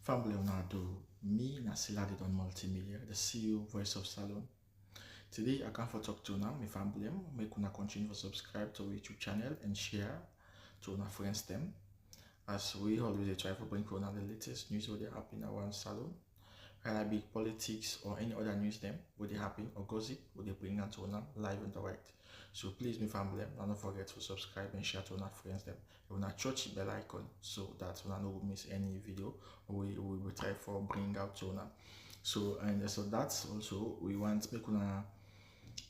Family Leonardo, me Nasila on multimedia, the CEO Voice of Salon. Today I come for talk to now, my family, make una continue to subscribe to our YouTube channel and share to our friends them. As we always try to bring for the latest news what they happen around salon, whether it be politics or any other news them, what they happen or gossip, what they bring out to live and direct. So please, my family, don't forget to subscribe and share to our friends them. You want to touch the bell icon so that you don't miss any video we will try for bring out to now. So that's also we want make una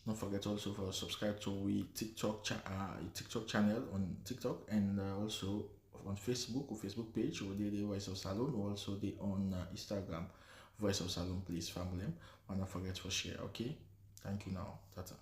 don't forget also for subscribe to we TikTok channel on TikTok and also on Facebook or Facebook page or the Voice of Salon or also the on Instagram Voice of Salon. Please family, and don't forget to share. Okay, thank you now. Tata.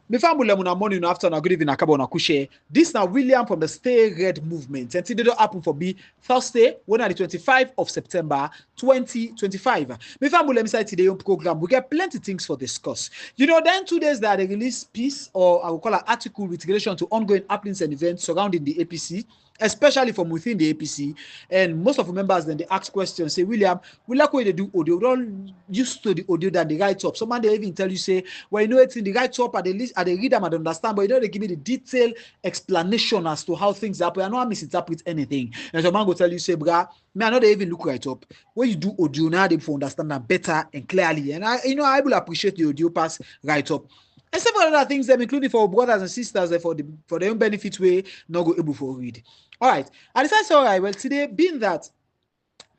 Before we learn morning afternoon, good evening, Akabo na Kushe. This now William from the Stay Red movement. And today don't happen for me Thursday, when the 25th of September 2025. Before we learn inside today's program, we get plenty things for discuss. You know, then 2 days that they release piece or I will call an article with relation to ongoing happenings and events surrounding the APC, especially from within the APC, and most of the members then they ask questions. Say, William, we like what they do audio. We don't used to the audio that they write up. Someone they even tell you say, well, you know it's in the write up at the list, at the read them, I don't understand, but you know they give me the detailed explanation as to how things happen. I know I misinterpret anything. And someone go tell you, say, brah, me I know they even look right up. When you do audio now, they understand that better and clearly. And I will appreciate the audio pass write up. And several other things, them including for brothers and sisters, for their own benefit, way not go able for read. All right. I decided, all right, well, today, being that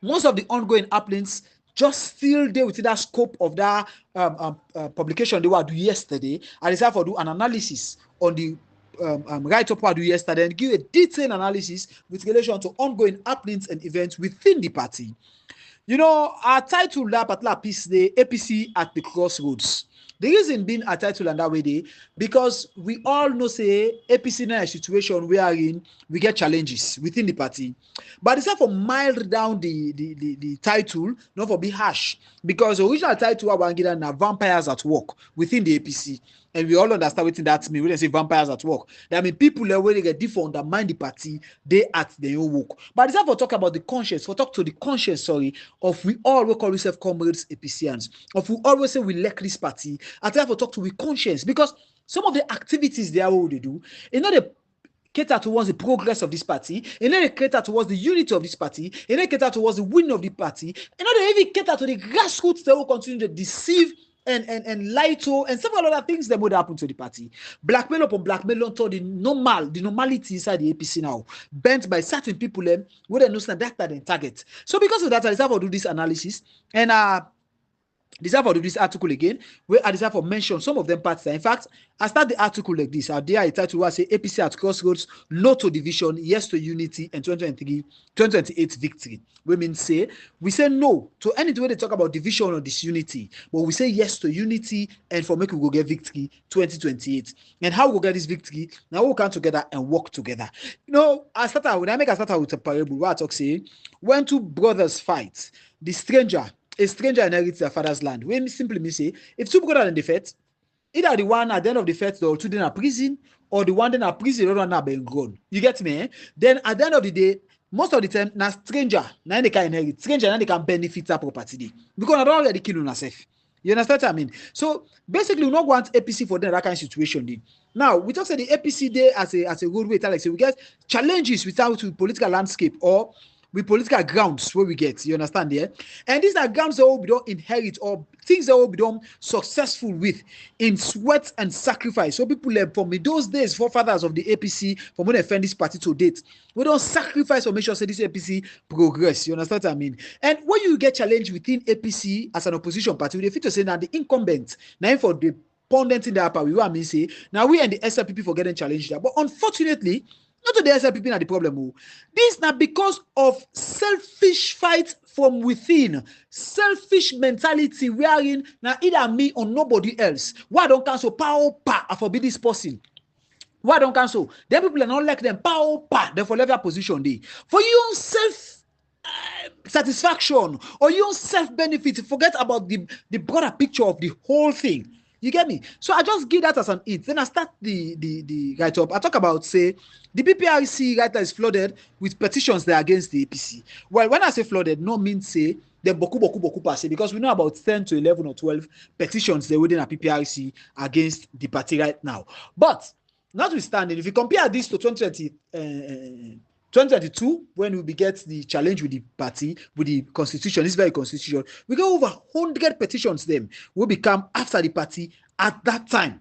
most of the ongoing happenings just still there within that scope of that publication they were do yesterday, I decided to do an analysis on the write-up I do yesterday and give a detailed analysis with relation to ongoing happenings and events within the party. You know, our title that particular piece, the APC at the crossroads. The reason being a title and that way day, because we all know say APC in a situation wherein we get challenges within the party. But it's not for mild down the title, not for be harsh. Because the original title I want to get now vampires at work within the APC. And we all understand what that means. When they say vampires at work, that mean people that when they get different undermine the party, they at their own work. But it's not for talk about the conscience, for talk to the conscience, sorry, of we all will call ourselves comrades APCians, of we always say we like this party, and therefore talk to we conscience, because some of the activities they are what they do, you know, they cater towards the progress of this party, and then they cater towards the unity of this party, and then cater towards the winning of the party, and then they even cater to the grassroots that will continue to deceive and lie to and several other things that would happen to the party. Blackmail upon blackmail on the normality inside the APC now, bent by certain people who they know that they target. So because of that, I decided to do this analysis and deserve to do this article again, where I deserve to mention some of them parts. In fact, I start the article like this. I'll dare a title where I say APC at crossroads, no to division, yes to unity, and 2028 victory. We say no to anything where they talk about division or disunity, but we say yes to unity and for make we go get victory 2028. And how we go get this victory? Now we come together and work together. You know, I start with a parable where I talk say when two brothers fight, the a stranger inherits their father's land. When simply means say, if two brothers in the fight, either the one at the end of the fight, the two in a prison, or the one in a prison, the other one not being grown. You get me? Eh? Then at the end of the day, most of the time, na stranger, now they can inherit. Stranger, now they can benefit that property. Because I don't already kill yourself. You understand what I mean? So basically, we don't want APC for them, that kind of situation. Then. Now, we talk say the APC day as a roadway, like so we get challenges without the political landscape or with political grounds where we get, you understand there? And these are grounds that we don't inherit or things that we don't successful with in sweat and sacrifice. So people from those days, forefathers of the APC, from when they defend this party to date, we don't sacrifice or make sure say this APC progress. You understand what I mean? And when you get challenged within APC as an opposition party, we fit to say now the incumbent, now for the pundit in the upper, we want me say, now we and the SLPP for getting challenged there. But unfortunately, not to the SLPP not the problem. This not because of selfish fight from within, selfish mentality wherein now either me or nobody else. Why don't cancel power I forbid this person? Why don't cancel? Them people are not like them power they for level position day. For your self satisfaction or your self benefit, forget about the broader picture of the whole thing. You get me? So I just give that as an it. Then I start the write up. I talk about, say, the PPRC writer is flooded with petitions that are against the APC. Well, when I say flooded, no means say the boku per se, because we know about 10 to 11 or 12 petitions they're within a PPRC against the party right now. But notwithstanding, if you compare this to 2022, when we get the challenge with the party, with the constitution, this very constitution, we get over 100 petitions them will become after the party at that time.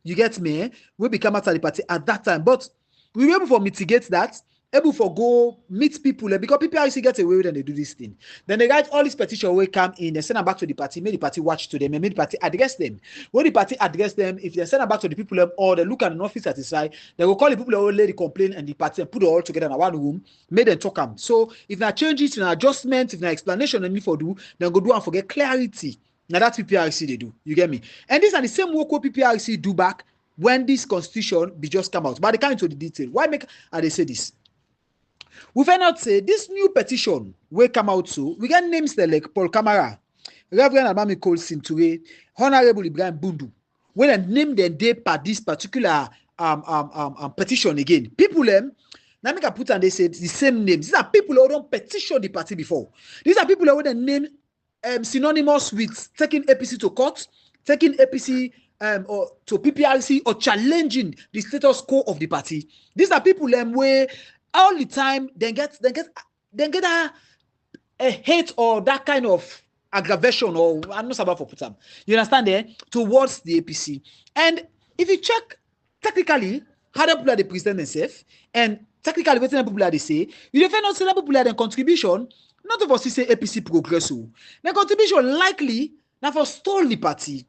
You get me? We become after the party at that time. But we were able to mitigate that, able to go meet people, because PPRC get away when they do this thing. Then they write all these petitions will come in, they send them back to the party, make the party watch to them, and make the party address them. When the party address them, if they send them back to the people or they look at an office satisfied, they will call the people who will lay the complaint and the party and put it all together in one room, make them talk them. So if there changes, if there adjustment, if there explanation and need for do, then go do and forget clarity. Now that's PPRC they do. You get me? And these are the same work what PPRC do back when this constitution be just come out. But they can't into the detail. Why make they say this? We find out say this new petition will come out so we get names like Paul Kamara, Reverend Albami Coleson Turay, Honorable Ibrahim Bundu. When they name them they per this particular petition again. People them now make a put and they say the same names. These are people who don't petition the party before. These are people who they name synonymous with taking APC to court, taking APC or to PPRC, or challenging the status quo of the party. These are people where all the time they get a hate or that kind of aggravation, or I'm not about for put them. You understand there towards the APC. And if you check technically how the people are the present themselves, and technically what the people are they say, you defend not say the people are the contribution, not of us say APC progress. The contribution likely now for stall the party,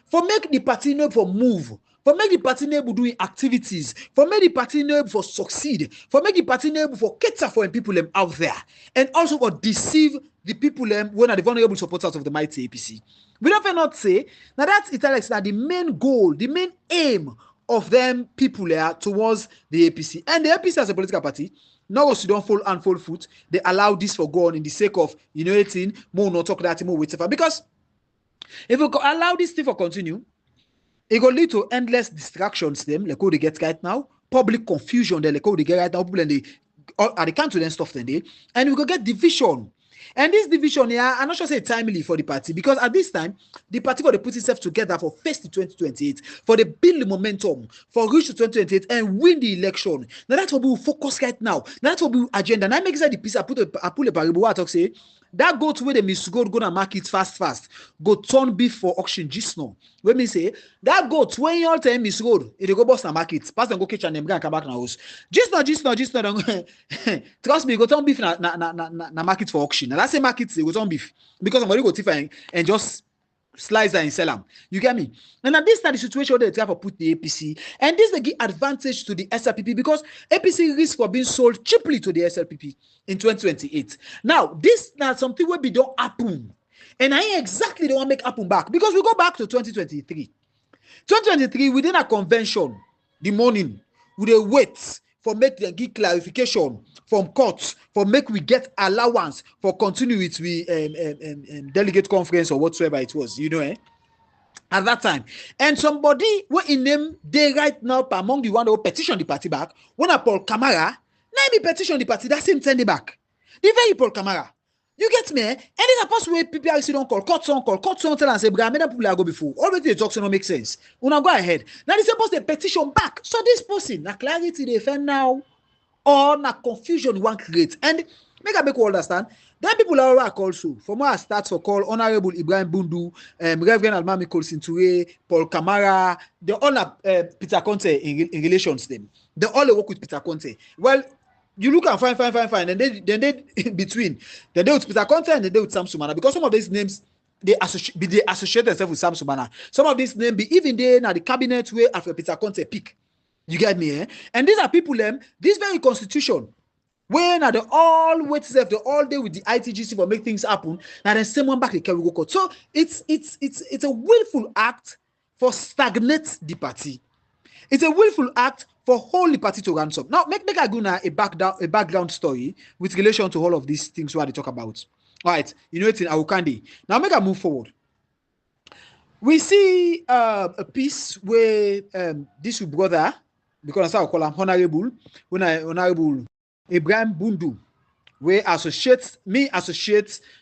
for make the party know for move, for make the party able doing activities, for make the party able for succeed, for make the party able for cater for people out there, and also for deceive the people when are the vulnerable supporters of the mighty APC. We don't not say now that's italics that the main goal, the main aim of them people there towards the APC. And the APC as a political party, now also don't fall and fall foot. They allow this for go on in the sake of anything more not talk that more whatever. Because if we allow this thing for continue, it will lead to endless distractions them, like how they get right now, public confusion, they like how they get right now, people and they are the country and stuff then they, and we could get division. And this division here, I'm not sure say timely for the party, because at this time, the party got to put itself together for first to 2028, for the build the momentum, for reach to 2028 and win the election. Now that's what we will focus right now. Now that's what we will agenda. Now I make the piece, I put a parable, what I talk say, that goat where they miss go and market fast. Go turn beef for auction just now. When me say that goat when you all time miss road, it go boss na market, pass and go catch and them and come back na house. Just now. Trust me, go turn beef na market for auction. And that's a market they go turn beef because somebody go thief and just slice that and sell them. You get me? And at this time, the situation they try to put the APC, and this they give advantage to the SLPP because APC risk for being sold cheaply to the SLPP in 2028. Now, this now something will be done happen, and I exactly the one make happen back because we go back to 2023. 2023 within a convention, the morning we dey wait for make them give clarification from courts for make we get allowance for continue with we delegate conference or whatsoever it was, at that time. And somebody what in them they right now among the one who petition the party back, when I Paul Kamara, now me petition the party, that same send it back. The very Paul Kamara. You get me? And it's a possible way PPRC don't call, courts on tell and say, "Bra, many people are go before." Already the talks don't make sense. Una go ahead. Now they supposed to petition back. So this person, na clarity they find now, or na confusion one create. And make you understand, then people are already also. From where I start for call Honorable Ibrahim Bundu, Reverend Albami Coleson Turay, Paul Kamara, they all have Peter Conte in relations them. They all work with Peter Conte. Well, you look and fine, and then they in between. Then they with Peter Conte and then they with Sam-Sumana, because some of these names they associate themselves with Sam-Sumana. Some of these names be even there now the cabinet where after Peter Conte pick. You get me, eh? And these are people this very constitution when are they all wait self the all day with the ITGC for make things happen. Now then same one back they carry go court. So it's a willful act for stagnate the party. It's a willful act for hold the party to ransom. Now, make I go now a background story with relation to all of these things what they talk about. All right, it's in Awukandi. Now, make I move forward. We see a piece where this brother, because I call him honorable, when I honorable Ibrahim Bundu, where associate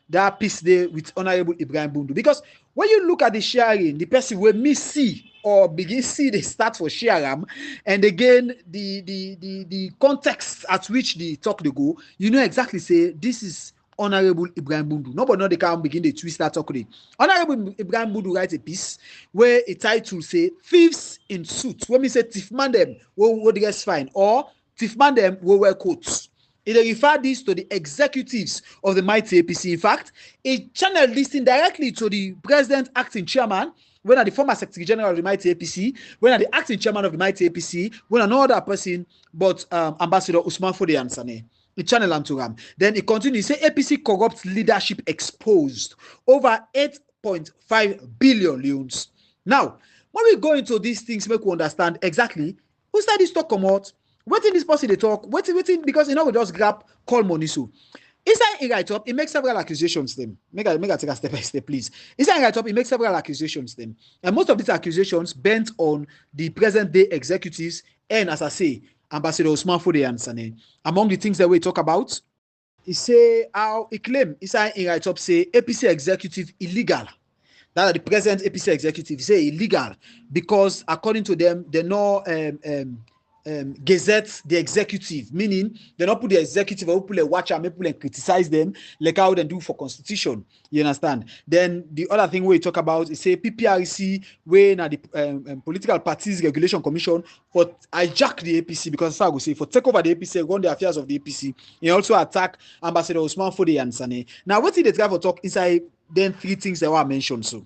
that piece there with honorable Ibrahim Bundu. Because when you look at the sharing, the person will me see or begin see the start for sharing, and again the context at which the talk they go, you know exactly say this is Honorable Ibrahim Bundu. Nobody know they can begin the twist that talk. Honorable Ibrahim Bundu writes a piece where a title say thieves in suits. When we say thief man them will dress fine, or thief man them will wear coats. It refer this to the executives of the mighty APC. In fact, it channeled this thing directly to the president acting chairman, when are the former secretary general of the mighty APC, when are the acting chairman of the mighty APC, when are no other person but Ambassador Usman Fode Ansane. It channel and to ram. Then it continues, say APC corrupt leadership exposed, over 8.5 billion loans. Now, when we go into these things, make we understand exactly who started this talk come out, what in this person they talk, what in, because you know we just grab call money so. Inside he write up, he makes several accusations them. Make I take a step by step, please. Inside he write up, he makes several accusations them. And most of these accusations bent on the present day executives and, as I say, Ambassador Usman Fode Ansane. Among the things that we talk about, he say how he claim inside he write up say APC executive illegal. That the present APC executive say illegal because according to them they no gazette the executive, meaning they not put the executive or put a watcher, people and criticize them like how they do for constitution. You understand? Then the other thing we talk about is say PPRC when the political parties regulation commission for hijack the APC, because I will say for take over the APC, run the affairs of the APC. He also attack Ambassador Usman Fode Ansane. Now what did they try for talk inside then three things that were mentioned so.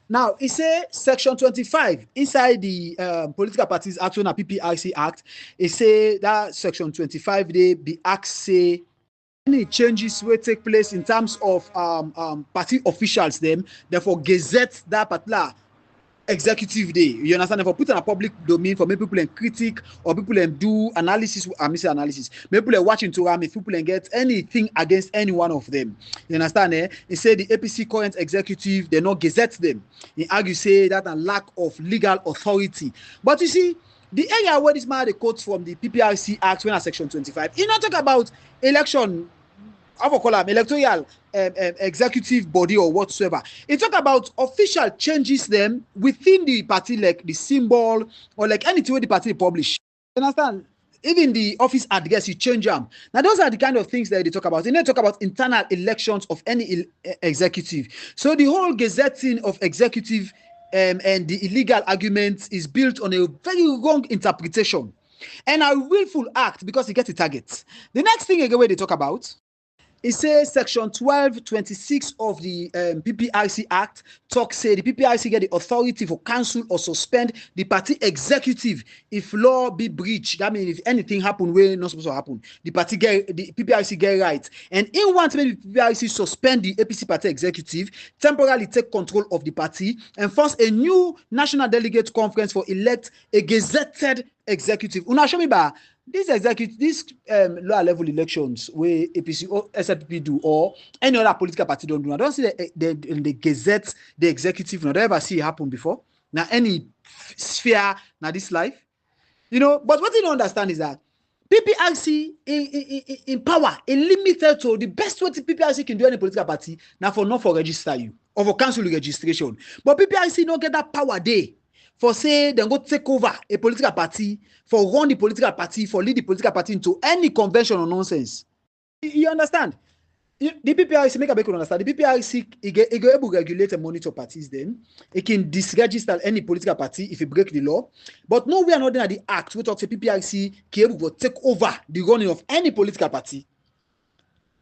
Now, it says section 25 inside the Political Parties Act, and PPRC Act. It say that section 25 they be act say any changes will take place in terms of party officials them, therefore gazette that particular executive day. You understand? If I put in a public domain for maybe people and critic or people and do analysis, analysis. Maybe people are watching to if people and get anything against any one of them. You understand? He said the APC current executive, they not gazette them. He argue say that a lack of legal authority. But you see, the area where this man they quote from the PPRC Act when at section 25, he not talk about election. I will call them electoral executive body or whatsoever. It talk about official changes them within the party, like the symbol or like anything where the party publish. You understand? Even the office address, you change them. Now, those are the kind of things that they talk about. And they talk about internal elections of any executive. So the whole gazetting of executive and the illegal arguments is built on a very wrong interpretation and a willful act because it gets a target. The next thing again where they talk about, it says section 1226 of the PPRC Act talks say the PPRC get the authority for cancel or suspend the party executive if law be breached. That means if anything happen where not supposed to happen, the PPRC get right. And in one to make the PPRC suspend the APC party executive, temporarily take control of the party, and force a new national delegate conference for elect a gazetted executive. Una show me ba this lower level elections where APC or SLP do or any other political party don't do. I don't see the gazette the executive. Not ever see it happen before. Now any sphere now this life, you know. But what you don't understand is that PPRC in power, limited to the best way PPRC can do any political party now for not for register you or for cancel registration. But PPRC don't get that power there. For say they go take over a political party, for run the political party, for lead the political party into any convention or nonsense. You understand? The PPRC, make a big understand. The PPRC, it go able to regulate and monitor parties then. It can disregister any political party if it break the law. But no, we are not at the act. We talk to PPRC can able to take over the running of any political party.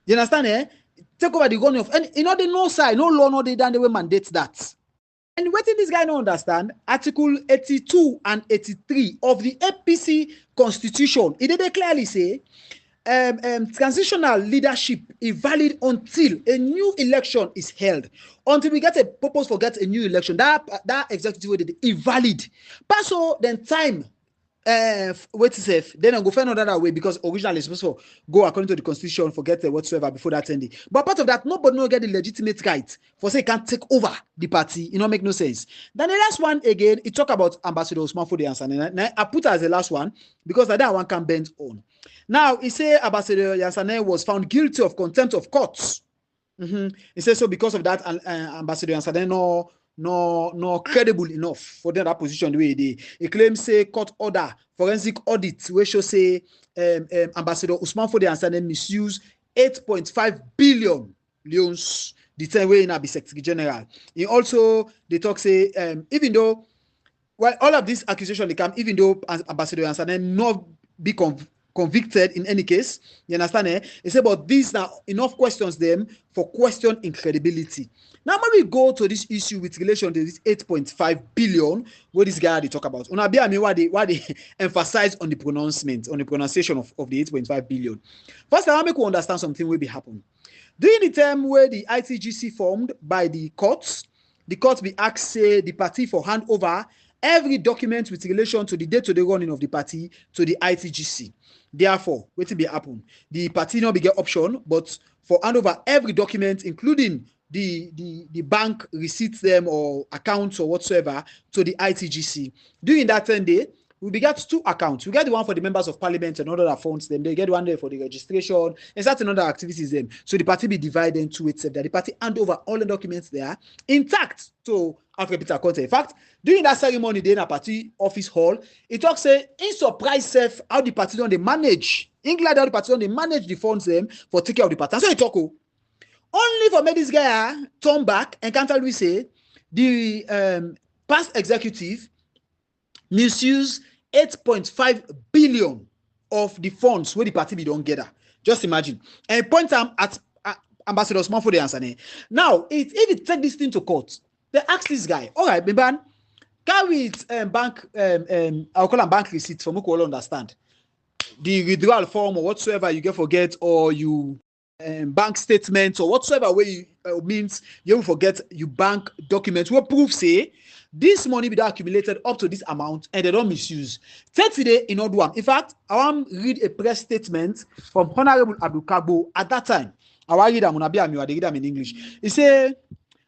You understand? Take over the running of any, you know, the no side, no law, no they done, they will mandate that. And what did this guy not understand? Article 82 and 83 of the APC Constitution, it did clearly say transitional leadership is valid until a new election is held. Until we get a purpose for get a new election, that executive order is valid. But so then time wait safe, then I go find another way because originally it's supposed to go according to the constitution, forget whatsoever before that ending. But part of that, nobody no get the legitimate right for say can't take over the party. You know, make no sense. Then the last one again, it talk about Ambassador Usman Fode Yansane. I put as the last one because that one can bend on. Now he say Ambassador Yansane was found guilty of contempt of courts. He says so because of that, Ambassador Yansane no credible enough for that position the way he claims say court order forensic audit where show say Ambassador Usman Fode Yansane misuse 8.5 billion loans the time way in be Secretary General. He also they talk say even though all of these accusations they come, even though Ambassador Yansane not be convicted in any case, you understand? He said, but these are enough questions them for question incredibility. Now, when we go to this issue with relation to this 8.5 billion, what this guy they talk about, why they emphasize on the pronouncement, on the pronunciation of the 8.5 billion. First, I want to make you understand something will be happen. During the time where the ITGC formed by the courts be asked say the party for hand over every document with relation to the day-to-day running of the party to the ITGC. Therefore, what will be happen? The party not be get option, but for hand over every document, including the bank receipts them or accounts or whatsoever to the ITGC. During that 10 day, we get two accounts. We get the one for the members of parliament and other funds them. They get one there for the registration and certain other activities them. So the party be divided into itself. That the party hand over all the documents there intact to Alfred Peter Conte. In fact, during that ceremony in a party office hall, it talks say in surprise self how the party don't they manage. England how the party don't they manage the funds them for taking care of the party. And so it talk only for me this guy turn back and can't we say the past executive misuse 8.5 billion of the funds where the party be don't get that. Just imagine. And point at Ambassador Usman Fode Yansane. Now, if it take this thing to court, they ask this guy, all right, Biban, carry it bank, I'll call them bank receipts for me to all understand. The withdrawal form or whatsoever you get forget, or you bank statements or whatsoever way means you forget you bank documents will prove say this money be accumulated up to this amount and they don't misuse. Today in order one. In fact, I want to read a press statement from Honorable Abdul at that time. I want to read them read them in English. He said,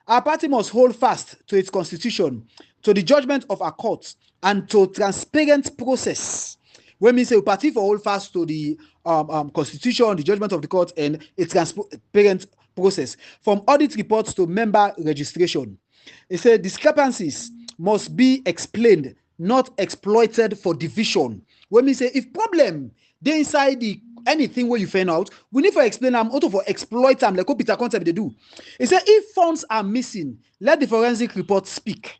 our party must hold fast to its constitution, to the judgment of our courts, and to transparent process. When we say party for hold fast to the constitution, the judgment of the court, and its transparent process, from audit reports to member registration. He said discrepancies must be explained, not exploited for division. When we say if problem they inside the anything where you find out, we need to explain them, also for exploit them, like what Peter Concept they do. He said if funds are missing, let the forensic report speak.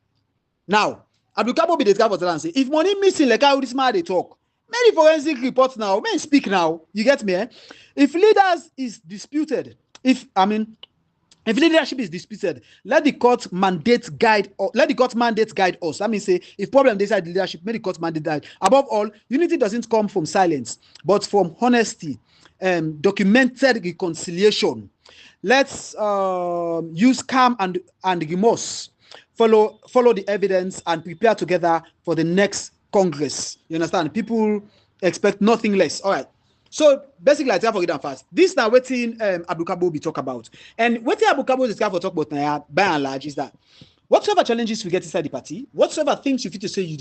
Now, Abdul Kabo be the guy for and say if money missing, like how this man they talk. Many forensic reports now, men speak now. You get me? If leaders is disputed, if leadership is disputed, let the court mandate guide us. That means say if problem decide leadership, let the court mandate guide. Above all, unity doesn't come from silence, but from honesty, documented reconciliation. Let's use calm and remorse. Follow the evidence and prepare together for the next Congress. You understand? People expect nothing less. All right. So basically, I tell forget them fast. This now waiting Abdul Kabo be talk about. And what Abdul Kabo is going to talk about now, by and large, is that whatsoever challenges we get inside the party, whatsoever things you feel to say you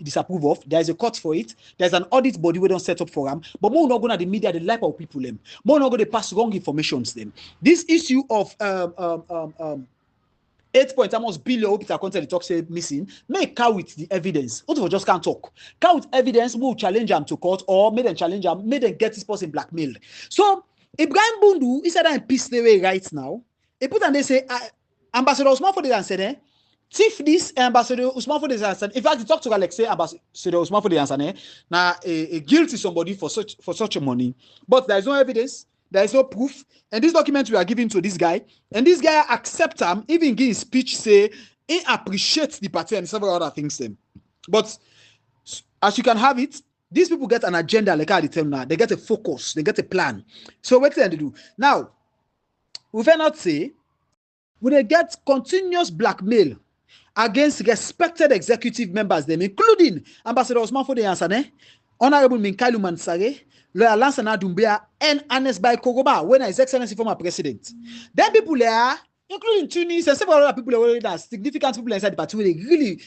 disapprove of, there is a court for it. There's an audit body we don't set up for them. But more not going to the media, the life of people them. More not going to pass wrong information to them. This issue of 8 billion Peter Content talk say missing, make cow with the evidence. What if I just can't talk? Cow with evidence will challenge them to court or make them challenge them, make them get this person blackmailed. So Ibrahim Bundu, he said that in peace the way right now. He put and they say Ambassador Usman Fode Yansane, thief this Ambassador Usman Fode Yansane. In fact, he talked to Alex, Ambassador Usman Fode Yansane, now a guilty somebody for such a money, but there is no evidence. There is no proof. And this document we are giving to this guy, and this guy accept him, even give his speech, say he appreciates the party and several other things. But as you can have it, these people get an agenda, like I tell now. They get a focus, they get a plan. So what can they do? Now, we cannot say, when they get continuous blackmail against respected executive members, them, including Ambassador Osman Fodeyansane, Honorable Minkailu Mansare, Lawyer Lansana Doumbia, and Anes Bai Kogoba, when His Excellency former president. Then people there, including Tunis and several other people that are significant people inside the party, where they really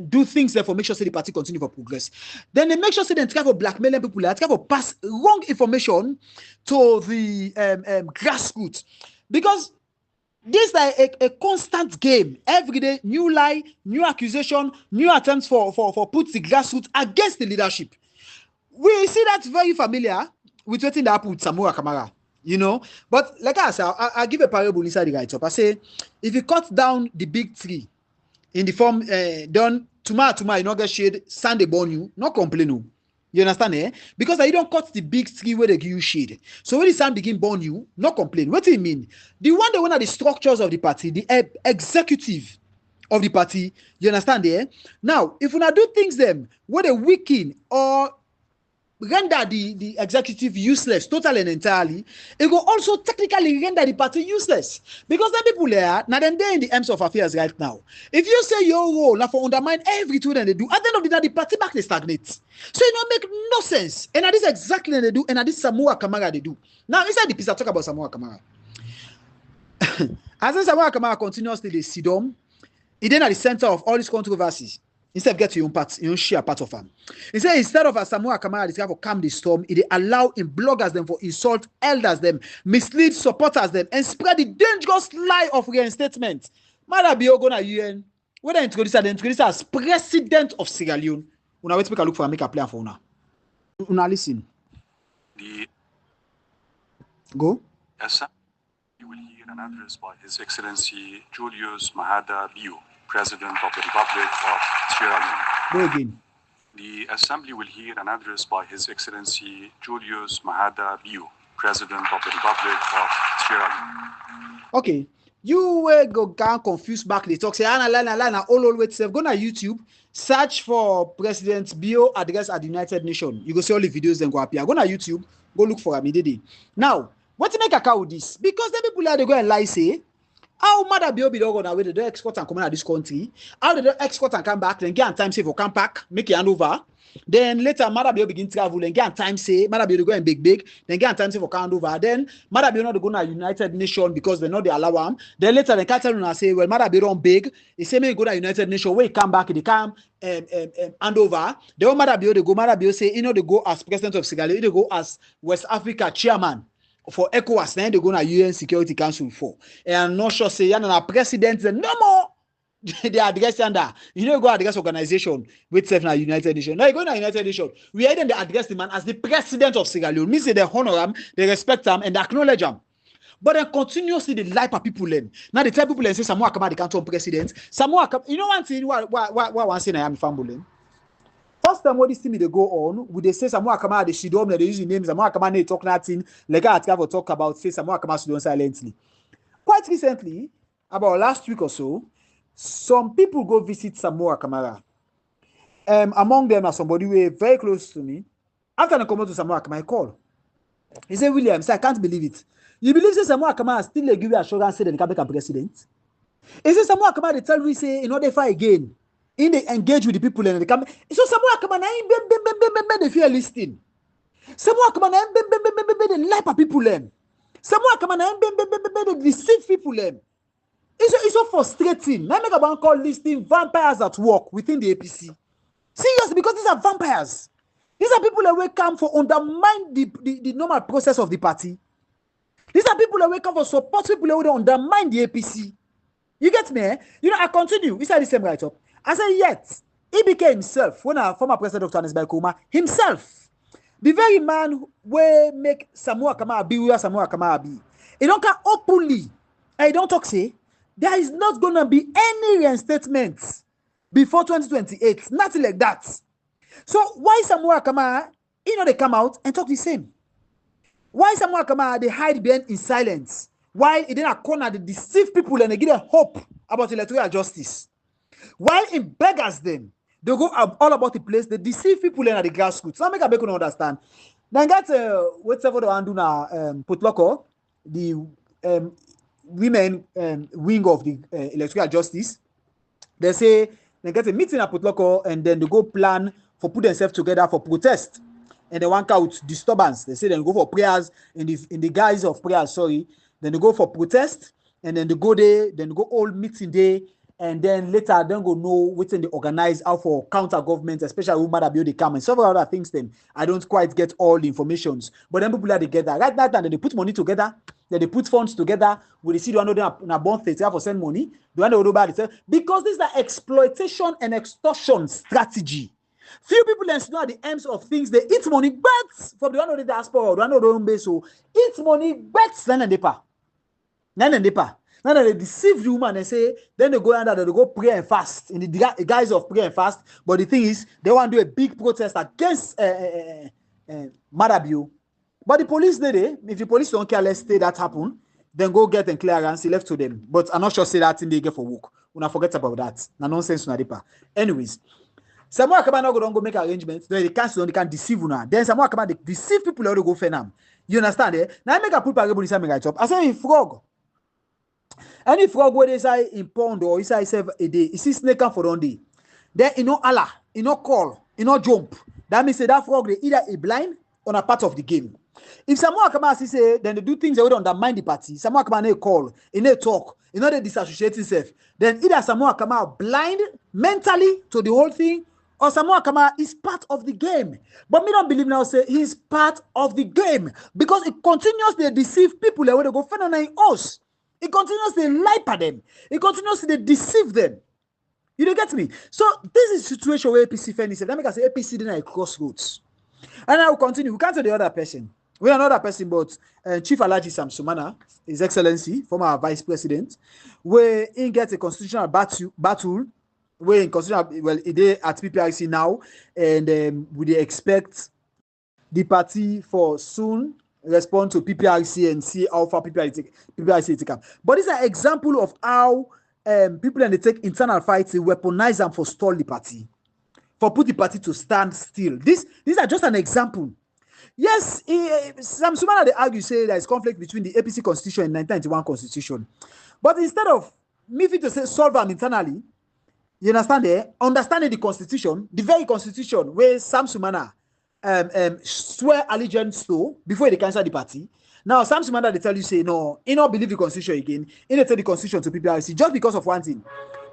do things there for make sure the party continue for progress. Then they make sure they try for blackmailing people, they try for pass wrong information to the grassroots. Because this is a constant game. Every day, new lie, new accusation, new attempts for put the grassroots against the leadership. We see that very familiar with what happened with Samura Kamara, you know. But like I said, I give a parable inside the write-up. I say, if you cut down the big tree in the form done tomorrow, you not get shade, Sunday born you, not complain. No. You understand, eh? Because you don't cut the big tree where they give you shade. So when the sun begin burn you, not complain. What do you mean? The one that one of the structures of the party, the executive of the party, you understand, eh? Now, if we not do things them where they weaken or render the executive useless totally and entirely, it will also technically render the party useless. Because the people there, now then they're in the ends of affairs right now. If you say your role now for undermine everything that they do, at the end of the day, the party back they stagnate. So it don't make no sense. And that is exactly what they do, and that is Samura Kamara they do. Now inside the piece I talk about Samura Kamara. As Samura Kamara continuously they sit down, it then at the center of all these controversies. Instead of get your own part, your own share part of them. He said instead of a Samura Kamara this guy for calm the storm, it allow in bloggers them for insult elders them, mislead supporters them, and spread the dangerous lie of reinstatement. Mada Biogona UN, when they introduce as president of Sierra Leone. Una wait take a look for a make a plan for una. Una listen. Go. Yes, sir. You will hear an address by His Excellency Julius Mahada Bio, President of the Republic of Sierra Leone. Go again. The Assembly will hear an address by His Excellency Julius Mahada Bio, President of the Republic of Sierra Leone. Okay. You will go confused back the talk. Say, all wait. Go na YouTube, search for President Bio address at the United Nations. You go see all the videos then go appear. Go na YouTube, go look for him. Now, what to make a cow with this? Because the people are they go and lie say, how mother Bio be dog on away, they don't export and come out of this country. How they don't export and come back, then get and time say for come back, make it hand over. Then later mother Bio begin travel and get and time say, mother Bio go and big, then get and time say for come over. Then mother Bio not go to United Nations because they know they allow them. Then later they can't tell you and say, well, mother Bio don't big. They say me go to United Nations, when he come back, they come hand over. The mother Bio they go, mother Bio say, you know they go as president of Sierra Leone, they go as West Africa chairman. For ECOWAS, then they go to UN Security Council for. And I'm not sure say you're president no more. They address under. You know go address organization with self na United Nations. Now you go to United Nations. We are then they address the man as the president of Sierra Leone. Means they honor him, they respect him, and they acknowledge him. But then continuously they lie for people then. Now they tell people and say Samura Kamara the canton president. Samura Kamara, you know one thing what one saying I am family. First time what this thing they go on, would they say Samura Kamara they sit down, they use the names Samura Kamara they talk nothing, like I have talk about say Samura Kamara sit down silently. Quite recently, about last week or so, some people go visit Samura Kamara. Among them are somebody who are very close to me. After I come to Samura Kamara, I call. He said, William, I can't believe it. You believe say Samura Kamara still give you assurance say that they can become president? He said Samura Kamara they tell me say in order fight again. In they engage with the people and they come. So Samura Kamara they fear listing. Samura Kamara they lie for people them. Samura Kamara they deceive people them. It's so frustrating. Now make a bank call listing vampires at work within the APC. Seriously, because these are vampires. These are people that will come for undermine the normal process of the party. These are people that will come for support people that will undermine the APC. You get me? Eh? You know, I continue. Inside the same write-up. I said, yet, he became himself, when a former president Dr. Anes Baikoma, himself, the very man who will make Samura Kamara be where Samura Kamara be. He don't come openly, and he don't talk, say, there is not going to be any reinstatement before 2028. Nothing like that. So, why Samura Kamara, they come out and talk the same? Why Samura Kamara, they hide behind in silence? While in a corner, they deceive people and they give them hope about electoral justice. While in beggars them, they go all about the place, they deceive people at the grassroots. Now make a bacon understand. Then got whatever the do now Putloko, the women wing of the electoral justice. They say they get a meeting at Putloko and then they go plan for put themselves together for protest. And they want out disturbance. They say they go for prayers in the guise of prayers, sorry. Then they go for protest and then they go there, then they go all meeting day, and then later then go know what they organize out for counter government, especially women that build the come and several other things. Then I don't quite get all the informations, but then people are together right now, and then they put money together, then they put funds together. We see the one in a bond theater for send money, the one that because this is the exploitation and extortion strategy. Few people know at the ends of things. They eat money, but from the one of the diaspora, the one of the home base, so eat money, but none and deeper. Now they deceive the woman and say, then they go under, they go pray and fast in the guise of pray and fast. But the thing is, they want to do a big protest against Madabio. But the police did it. If the police don't care, let's say that happen, then go get and clearance, he left to them. But I'm not sure say that thing they get for work. When I forget about that. No nonsense, no deeper. Anyways. Samura Kamara go make arrangements. Then they can deceive you now. Then Samura Kamara they deceive people who go fenam. You understand? Eh? Now I make a put parable in right up. I say if frog. Any frog where they say in pond or inside a day, you see snake for one day. Then Allah, call, jump. That means that frog they either a blind or a part of the game. If Samura Kamara say then they do things that would undermine the party, Samura Kamara call, they talk, they disassociate himself. Then either Samura Kamara blind mentally to the whole thing, or Samura Kamara is part of the game. But me don't believe now say he's part of the game because it continuously deceive people that they go find in us. It continuously lie at them. It continuously deceive them. You don't get me? So this is a situation where APC find itself. Let me say APC then a crossroads. And I will continue. We can't tell the other person. We are another person, but Chief Alhaji Sam-Sumana, His Excellency, former Vice President, where he gets a constitutional battle where in constitutional, well, it is at PPRC now, and we expect the party for soon respond to PPRC and see how far PPRC take up. But it's an example of how people and they take internal fights, they weaponize them for stall the party, for put the party to stand still. These are just an example. Yes, Sam-Sumana they argue say there is conflict between the APC constitution and 1991 constitution. But instead of me to say solve them internally, you understand there, understanding the constitution, the very constitution where Sam-Sumana swear allegiance to before they cancel the party. Now Sam-Sumana they tell you say no, he don't believe the constitution again. He don't tell the constitution to PPRC just because of one thing.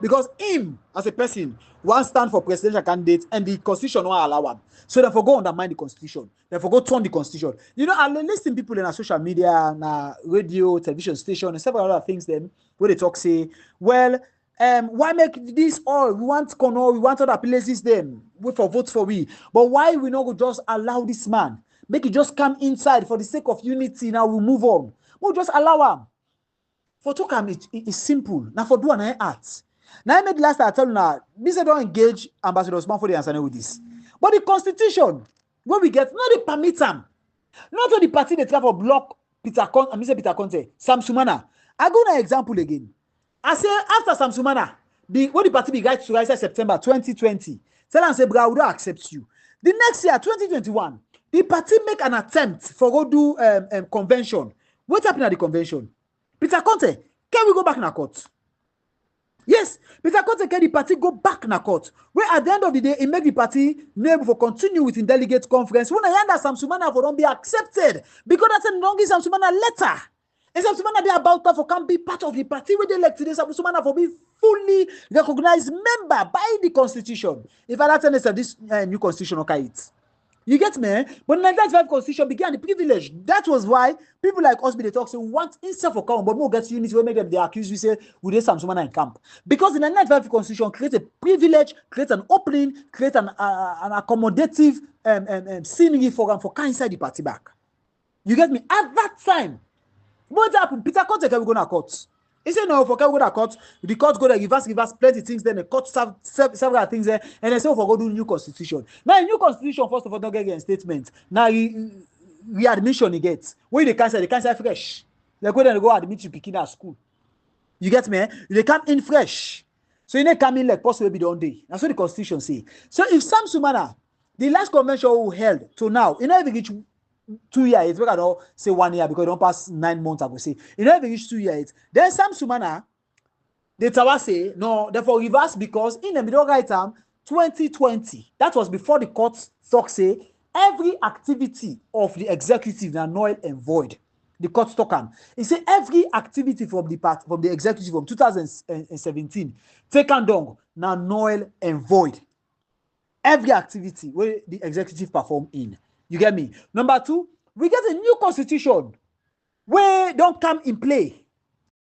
Because him as a person wants stand for presidential candidate and the constitution won't allow him. So therefore go undermine the constitution. Therefore go turn the constitution. You know, I listen people in social media, na radio, television station, and several other things then where they talk say, well, why make this all? We want Kono, we want other places them. Wait for votes for we. But why we not just allow this man? Make it just come inside for the sake of unity. Now we move on. We'll just allow him. For talk him, it's simple. Now for do an art. Now I made last I tell you now, this don't engage Ambassador Osman for the answer with this. But the constitution, when we get, not the permit them. Not all the party they try for block Peter Conte, Sam-Sumana. I go an example again. I say after Sam-Sumana, when the party be right to rise September 2020, tell them say, bro, we don't accept you. The next year, 2021, the party make an attempt for go do convention. What happened at the convention? Peter Conte, can we go back in a court? Yes, Peter Conte can the party go back in a court. Where at the end of the day, it make the party able for continue with in delegate conference. When I under Sam-Sumana for don't be accepted because that's a long Sam-Sumana letter. And Sam-Sumana be about that for can be part of the party where they elect today. Sam-Sumana for be fully recognized member by the constitution. If I don't say this new constitution, okay, it. You get me? But 1995 constitution began the privilege. That was why people like us they talk say we want instead for camp, but more get unity. We make them they accuse we say we did Sam-Sumana in camp because the 1995 constitution creates a privilege, creates an opening, creates an accommodative scenery for inside the party back. You get me? At that time, what happened? Peter Conte can we go to court. He said no, for can we go to court. The court go to reverse plenty things. Then the court several things there, and they say for go do new constitution. Now, a new constitution first of all don't get a statement. Now, readmission he gets. When they cancel fresh. They go then go admit you picking at school. You get me? They come in fresh. So you need come in like possible be done day. That's what the constitution say. So if Sam-Sumana, the last convention we held to now, you know if reach 2 years, we can say 1 year because it don't pass 9 months ago. Say, you know if reach 2 years, then Sam-Sumana The Tawa say, no, therefore reverse because in the middle right term, 2020, that was before the court talk say, every activity of the executive are null and void. The court talk on. He say every activity from the executive from 2017 taken down now null and void. Every activity where the executive perform in. You get me? Number two, we get a new constitution where don't come in play.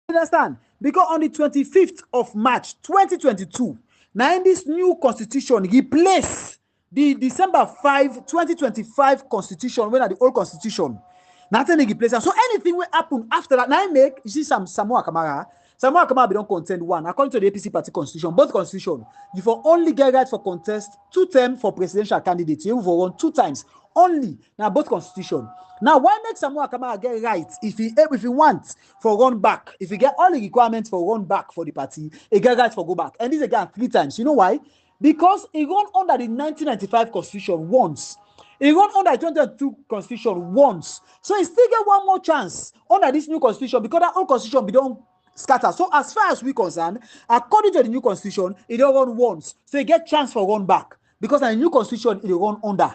You understand? Because on the 25th of March 2022, now in this new constitution replace the December 5, 2025 constitution, when are the old constitution. Nothing replace. So anything will happen after that. Now I make, you see Samura Kamara don't contend one. According to the APC party constitution, both constitution, you for only get right for contest 2 terms for presidential candidates. You for run 2 times only. Now both constitution. Now why make Samura Kamara get right if he wants for run back? If he get all the requirements for run back for the party, he get right for go back. And this again 3 times. You know why? Because he run under the 1995 constitution once. He run under the 2022 constitution once. So he still get one more chance under this new constitution because that old constitution be done scatter. So as far as we concerned, according to the new constitution, it don't run once. So he get chance for run back because the new constitution it run under.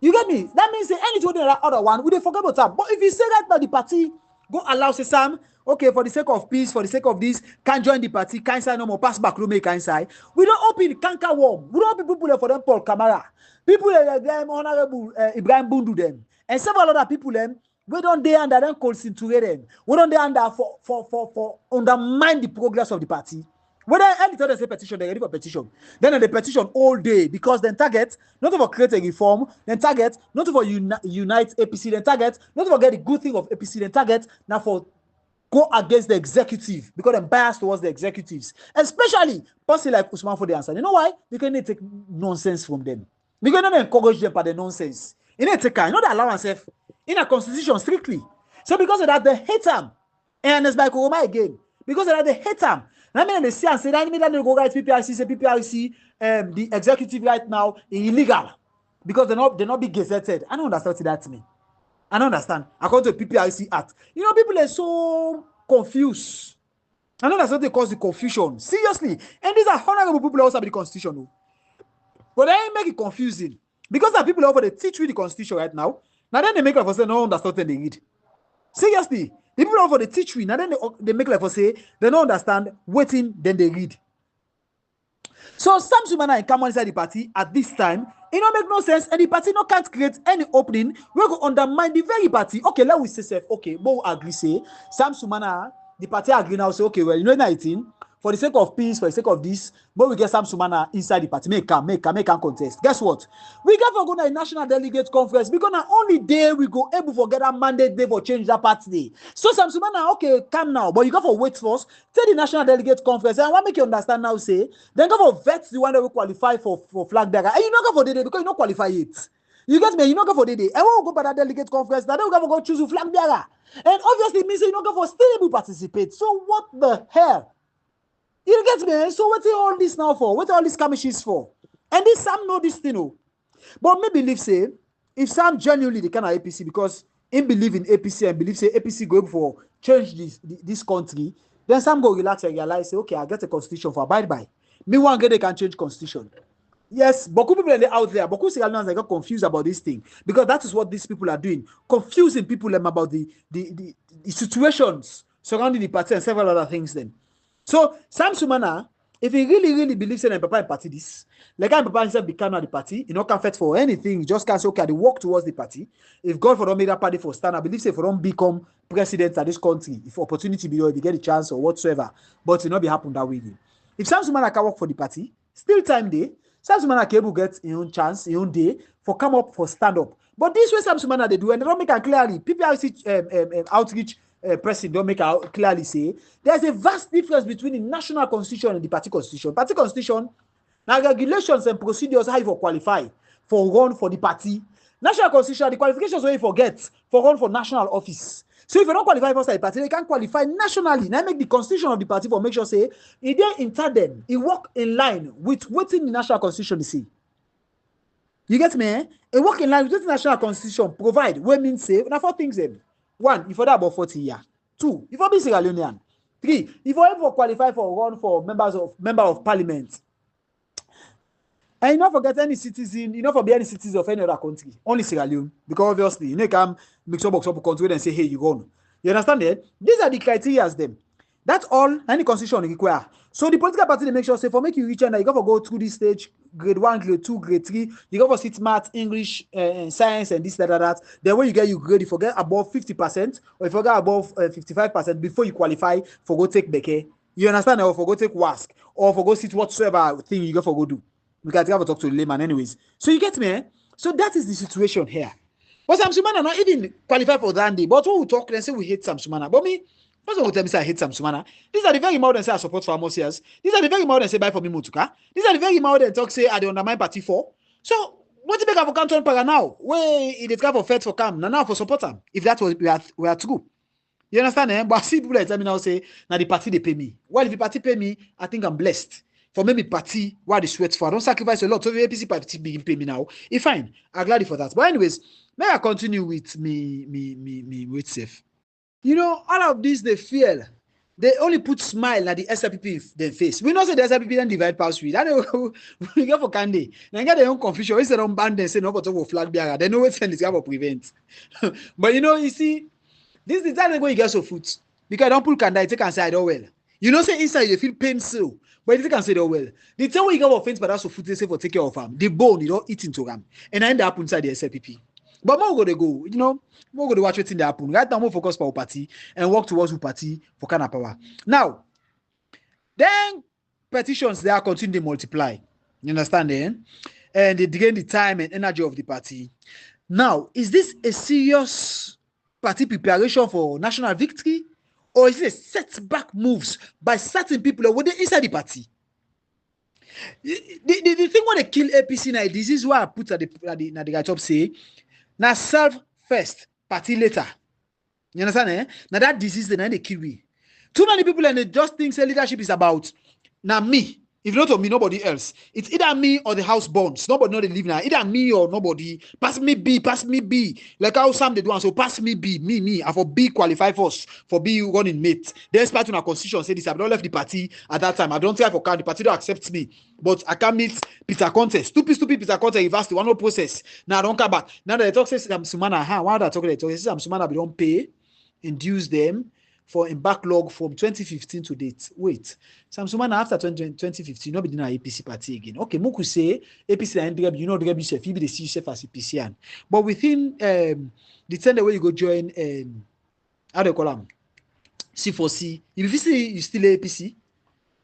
You get me? That means anything the other one, we don't forget about that. But if you say that now the party go allow say Sam, okay, for the sake of peace, for the sake of this, can't join the party, can't sign no more, pass back, no make can't sign. We don't open canker warm. We don't open people for them Paul Kamara. People them honorable Ibrahim Bundu them. And several other people them, we don't dey under them Coleson Turay them. We don't dey under for undermine the progress of the party. When they say petition, they're ready for petition. Then they petition all day because then target not to create a reform, then target not to unite APC, then target not to get the good thing of APC, then target now for go against the executive because they're biased towards the executives, especially person like Usman for the answer. You know why? Because they take nonsense from them. Because they don't encourage them by the nonsense. You need to take kind, not allow themselves in a constitution strictly. So because of that, they hate them. And it's by Koroma again. Because of that, they hate them. I mean, they see and say that they go right PPRC, say PPRC, the executive right now is illegal because they're not be gazetted. I don't understand what that means. I don't understand. According to PPRC Act, you know, people are so confused. I don't understand what they cause the confusion. Seriously, and these are honorable people who also have the constitution, but they make it confusing because there are people over they teach you the constitution right now. Now then they make like for say no understand what they read. Seriously. The people over the teach we, now then they make like for say they don't understand waiting, then they read. So Sam-Sumana and come inside the party at this time, it don't make no sense, and the party no can't create any opening. We go undermine the very party. Okay, let we say okay, but we agree say Sam-Sumana, the party agree now say okay, well you know 19 for the sake of peace, for the sake of this, but we get Sam-Sumana inside the party. Make contest. Guess what? We got for go to a national delegate conference because not only day we go able to get that mandate day for change that party day. So Sam-Sumana, okay, come now, but you got for wait first. Take the national delegate conference. And I want to make you understand now. Say then go for vet the one that will qualify for flag bearer. And you don't go for the day because you don't qualify it. You get me? You don't go for the day. And when we go by that delegate conference, now then we go choose a flag bearer. And obviously it means you don't go for still able to participate. So what the hell? You get me? So what's all this now for? What all these skirmishes for? And this Sam know this thing, oh. But me believe say if Sam genuinely the kind of APC because he believe in APC and believe say APC go for change this country, then Sam go relax and realize say okay, I get a constitution for abide by. Me one get they can change constitution. Yes, but people are out there. But they got confused about this thing because that is what these people are doing, confusing people about the situations surrounding the party and several other things. Then. So Sam-Sumana, if he really believes in Papa and party this, like Papa himself become the party, you know, can't fight for anything, he just can't say okay, they walk towards the party. If God for don't make that party for stand, I believe say for don't become president of this country, if opportunity be there, if you get a chance or whatsoever, but it not be happen that way. If Sam-Sumana can work for the party, still time day, Sam-Sumana can able get his own chance, his own day for come up for stand up. But this way Sam-Sumana they do, and they don't make it clearly. PPRC outreach president don't make out clearly say there's a vast difference between the national constitution and the party constitution. Party constitution, now regulations and procedures how you for qualify for run for the party. National constitution, the qualifications where you forget for run for national office. So if you don't qualify for the party, they can qualify nationally. Now make the constitution of the party for make sure say it then intended, it work in line with what in the national constitution you see. You get me? Eh? It work in line with what the national constitution provide. What means say now 4 things then. 1, if you about 40 years. 2, if you be Sierra Leonean. 3. If you ever qualify for run for member of parliament, and you not forget any citizen, you not forget any citizen of any other country, only Sierra Leone, because obviously you know come mix up a country and say, hey, you run. You understand that? These are the criteria as them. That's all any constitution require. So the political party they make sure say for make you reach and you got to go through this stage, grade 1, grade 2, grade 3. You got to sit math, English, science, and this, that. Then when you get you grade, you forget above 50%, or if you get above 55% before you qualify for go take beke. You understand? Or for go take WASC, or for go sit whatsoever thing you got for go do. We can have a talk to the layman anyways. So you get me? Eh? So that is the situation here. But Sam-Sumana not even qualify for that day. But when we talk, then say we hate Sam-Sumana. But me, first of all, tell me say I hate Sam-Sumana. These are the very mouth that say I support Farmers. These are the very mouth that say buy for me Mutuka. These are the very mouth that talk say I undermine party for. So what do you make of Canton Para now? Where it is for Fed for Cam, now for support them. If that was we are true. You understand? Eh? But I see people that tell me now say, now the party they pay me. Well, if the party pay me, I think I'm blessed. For maybe party, what the sweat for. I don't sacrifice a lot. So the APC party being pay me now. It's fine. I'm glad for that. But anyways, may I continue with me with safe. You know, all of this they feel. They only put smile at the SLPP in their face. We know say the SLPP then divide past we. That we go for candy. They get their own confusion. Instead of ban them say no but to flag bearer. They know what send this guy for prevent. But you know, you see, this is the time they go you get so foot. Because I don't pull candy, take and say I don't well. You know, say inside you feel pain so. But you can say that well. The time when you get offense, but that's so food they say for take care of them. The bone, you don't eat into them. And I end up inside the SLPP. But more go to go, you know, more go to watch what's in the happen. Right now, more focus for our party and work towards our party for kind of power. Now, then petitions they are continue to multiply. You understand then? And they drain the time and energy of the party. Now, is this a serious party preparation for national victory? Or is it a setback moves by certain people within inside the party? The thing when they kill APC now, this is why I put at the top say, now self first, party later. You understand? Eh? Now that disease they kill me. Too many people and they just think say leadership is about now me. If not of me, nobody else. It's either me or the house bonds. Nobody know they live now. Either me or nobody. Pass me B, pass me B. Like how Sam they do. And so pass me B, me. And for B qualify first. For B running mate. The expert on our constitution say this. I don't left the party at that time. I don't try for count. The party don't accept me. But I can't meet Peter Conte. Stupid Peter Conte reverse the one no process. Now I don't come back. Now they talk say Sam-Sumana. Why they talk? They talk say Sam-Sumana we don't pay, induce them for in backlog from 2015 to date. Wait, Sam-Sumana after 2015, not be doing an APC party again. Okay, Muku say APC and you know the yourself, you be the see yourself as APCian. But within the 10 way you go join how do you call them? C4C, if you see you still APC.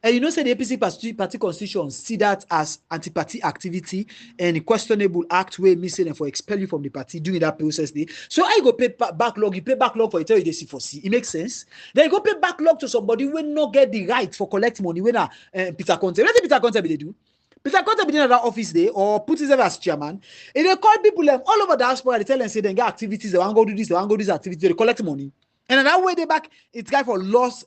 And you know, say the APC party constitution see that as anti-party activity and a questionable act where missing and for expel you from the party during that process day. So I go pay backlog, you pay backlog for it, you see for C. It makes sense. Then you go pay backlog to somebody who not get the right for collect money when Peter Conte. What did Peter Conte be they do? Peter Conte be in another office day or put himself as chairman. And they call people all over the diaspora, they tell them say they get activities, they want to go do this, they want to go do this activity, they collect money. And that way they back, it's guy for loss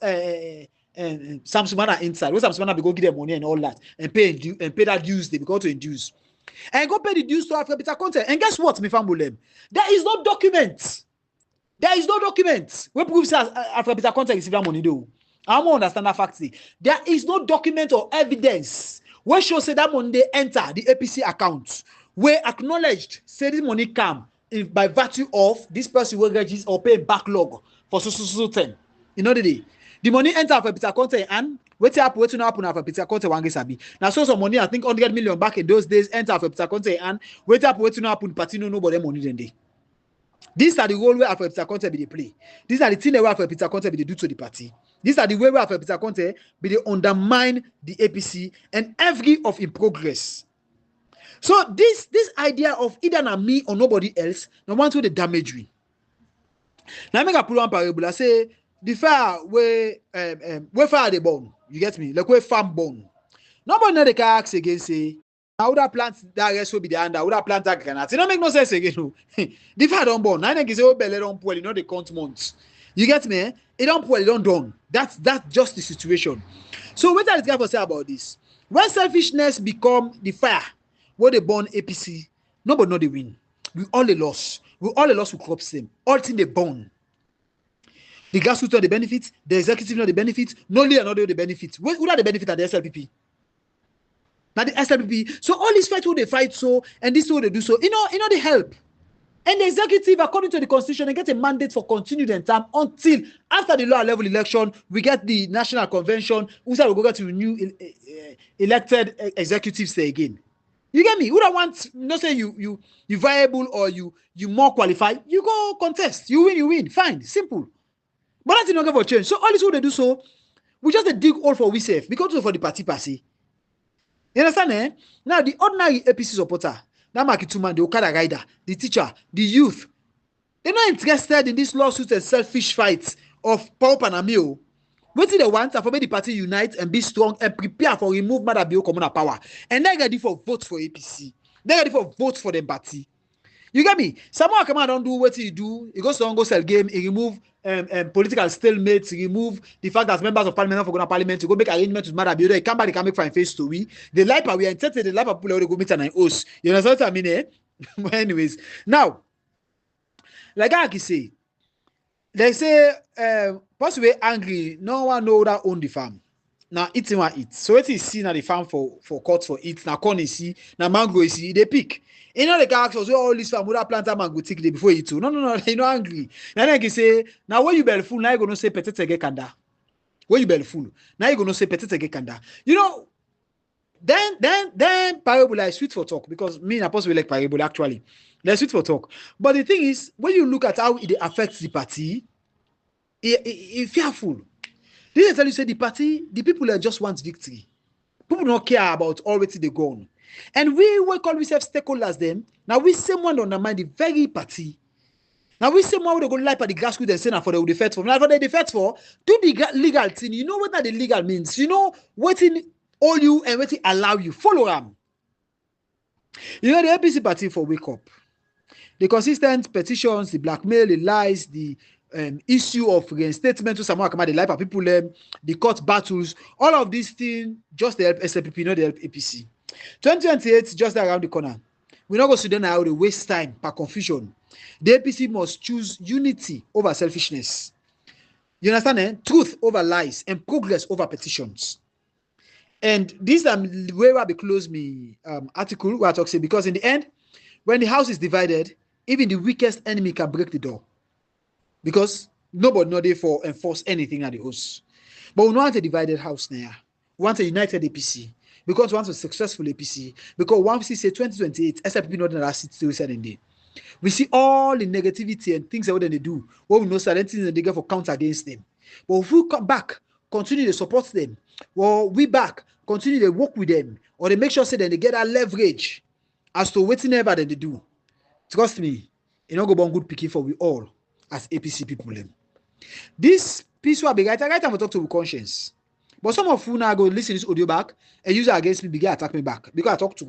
Sam-Sumana inside. Where Sam-Sumana be go give them money and all that and pay that dues they be go to induce. And go pay the dues to Africa Peter Conte. And guess what, me family? There is no document. There is no document. Where proof says Africa Peter Conte receive that money though. I don't understand that fact. There is no document or evidence where shows say that money they enter the APC account. Where acknowledged say this money come by virtue of this person will register or pay backlog for so 10. You know the day. The money enter for Peter Conte and wait to happen for Peter Conte one sabi. Now so some money I think 100 million back in those days enter for Peter Conte and wait to happen party no nobody money then day. These are the role where Afro Peter Conte be they play. These are the things where Afro Peter Conte be they do to the party. These are the way where Afro Peter Conte be they undermine the APC and every of in progress. So this idea of either na me or nobody else, no one to the damage we. Now I make a pull one parable. I say the fire where fire they born, you get me? Like where farm born. Nobody know the can ask again say, I would have planted that rest will be the hand, I would have planted that granite. It don't make no sense again. The fire don't born. I think it's all belly don't pull, you know they count months. You get me? It don't pull, it don't done. That's just the situation. So what does this guy for say about this? When selfishness become the fire, where they born APC, nobody know they win. We all a loss. We all a loss with crops them. All thing they born. The grassroots not the benefit, the executive not the benefit, no leader not the benefit. Who are the benefit at the SLPP? Now the SLPP. So all these fights who they fight so, and this is what they do so, you know they help. And the executive, according to the constitution, they get a mandate for continued term until after the lower level election, we get the national convention. We will go to renew elected executives there again. You get me? Who don't want not say you viable or you more qualified? You go contest. You win. Fine, simple. But that's not going for change. So all this what they do so, we just dig all for we safe because for the party passy. You understand? Eh? Now the ordinary APC supporter, that Makituman, the Okada rider, the teacher, the youth, they're not interested in this lawsuits and selfish fights of Paul Panamio. What do they want? For the party unite and be strong and prepare for remove Madabio communal power. And they're ready for vote for APC. They're ready for vote for the party. You get me? Samura Kamara don't do what he do. He goes to go sell game. He remove political stalemates. He remove the fact that members of parliament for going to parliament to go make arrangements with Madabio. They come back. They can make fine face story. The life we are intended. The life of people who go meet and host. You understand what I mean? Eh? Anyways, now, like I can say, they say, possibly angry, no one know that own the farm. Now, eating one eat. So, what is seen at the farm for court for eat. Now, corn is see, now mango is see, they pick. You know, the characters, so all this farm, would have planted mango tick before you too. No, you're not angry. Now, I can say, now, when you bell full, now you're going to say, petite get kanda. When you bell full, now you're going to say, petite get kanda. You know, then parable is sweet for talk because me and Apostle like parable actually. They're sweet for talk. But the thing is, when you look at how it affects the party, it's fearful. Did I tell you, say the party, the people that just want victory. People don't care about already they gone. And we call ourselves stakeholders them. Now we same one undermine the very party. Now we same one they go like at the grassroots and say now for the defense for. Now for the defense for, do the legal thing. You know what that the legal means. You know what in all you and what it allow you. Follow them. You know the APC party for wake up. The consistent petitions, the blackmail, the lies, the issue of reinstatement to Samura Kamara, the life of people, the court battles, all of these things just help SLPP, not the help APC. 2028 just around the corner. We're not going to sit down now to waste time per confusion. The APC must choose unity over selfishness. You understand? Eh? Truth over lies and progress over petitions. And this is where I close me article where I talk say because in the end, when the house is divided, even the weakest enemy can break the door. Because nobody know they for enforce anything at the house. But we don't want a divided house now. We want a united APC. Because we want a successful APC. Because once we say 2028, SLPP not in the last 7 days. We see all the negativity and things that they do. What we know certain things that they get for counter against them. But if we come back, continue to support them, or we back, continue to work with them, or they make sure say that they get that leverage as to whatever that they do. Trust me, you know go on good picking for we all as APC people. This piece will be right. I will talk to with conscience. But some of you now go listen to this audio back and use it against me, begin attack me back because I talk to.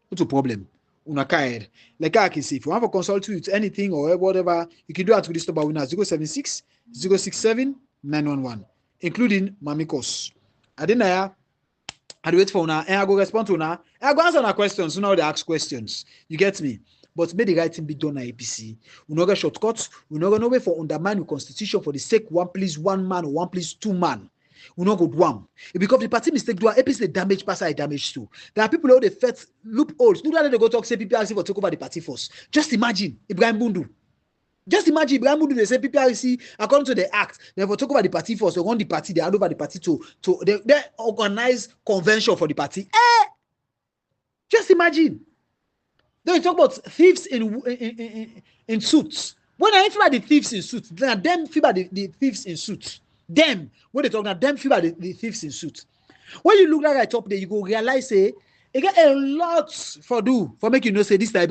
What's the problem? Like I can say, if you want to consult with anything or whatever, you can do that with this number winner 076 067 911, including Mamikos. I didn't I wait for now and I go respond to now. I go answer our questions. So now they ask questions. You get me? But may the right thing be done at APC. We no get shortcuts. We no go no way for undermine the constitution for the sake one please one man or one please two man. We no go do one. Because the party mistake do APC the damage pass I damage too. There are people who they fet loopholes. Do that they go talk say PPRC for take over the party force. Just imagine Ibrahim Bundu. Just imagine Ibrahim Bundu they say PPRC according to the act they for take over the party force. They run the party. They hand over the party to they organize convention for the party. Just imagine. They talk about thieves in suits. When I feel about the thieves in suits, then them feel about the thieves in suits. Them, when they talk about them feel about the thieves in suits. When you look like I top there, you go realize say, you get a lot for do for make you know say this time